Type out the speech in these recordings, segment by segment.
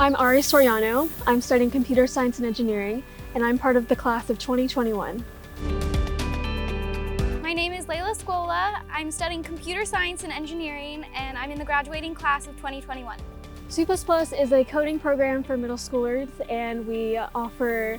I'm Ari Soriano. I'm studying computer science and engineering, and I'm part of the class of 2021. My name is Leila Scola. I'm studying computer science and engineering, and I'm in the graduating class of 2021. C++ is a coding program for middle schoolers, and we offer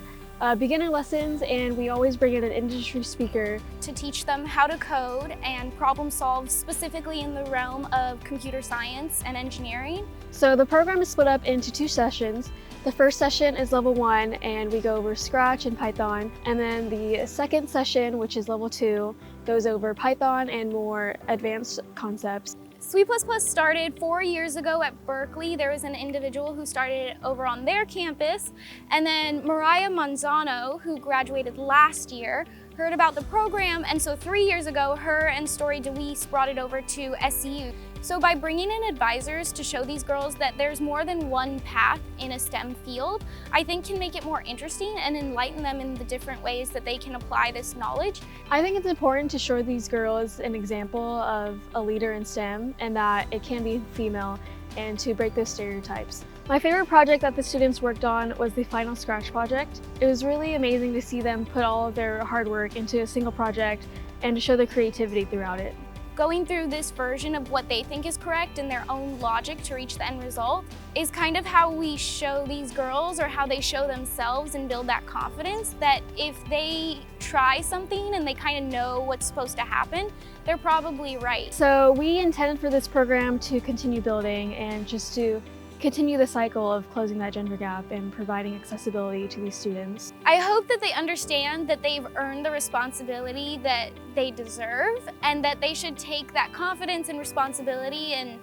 beginner lessons, and we always bring in an industry speaker to teach them how to code and problem solve specifically in the realm of computer science and engineering. So the program is split up into 2 sessions. The first session is level 1, and we go over Scratch and Python. And then the second session, which is level 2, goes over Python and more advanced concepts. C++ started 4 years ago at Berkeley. There was an individual who started it over on their campus. And then Mariah Manzano, who graduated last year, heard about the program. And so 3 years ago, her and Story DeWeese brought it over to SCU. So by bringing in advisors to show these girls that there's more than one path in a STEM field, I think can make it more interesting and enlighten them in the different ways that they can apply this knowledge. I think it's important to show these girls an example of a leader in STEM and that it can be female, and to break those stereotypes. My favorite project that the students worked on was the final Scratch project. It was really amazing to see them put all of their hard work into a single project and to show the creativity throughout it. Going through this version of what they think is correct and their own logic to reach the end result is kind of how we show these girls, or how they show themselves and build that confidence that if they try something and they kind of know what's supposed to happen, they're probably right. So we intended for this program to continue building and just to continue the cycle of closing that gender gap and providing accessibility to these students. I hope that they understand that they've earned the responsibility that they deserve, and that they should take that confidence and responsibility and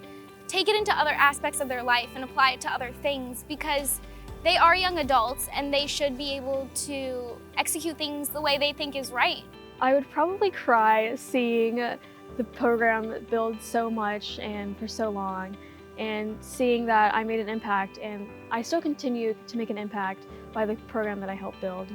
take it into other aspects of their life and apply it to other things, because they are young adults and they should be able to execute things the way they think is right. I would probably cry seeing the program build so much and for so long, and seeing that I made an impact, and I still continue to make an impact by the program that I helped build.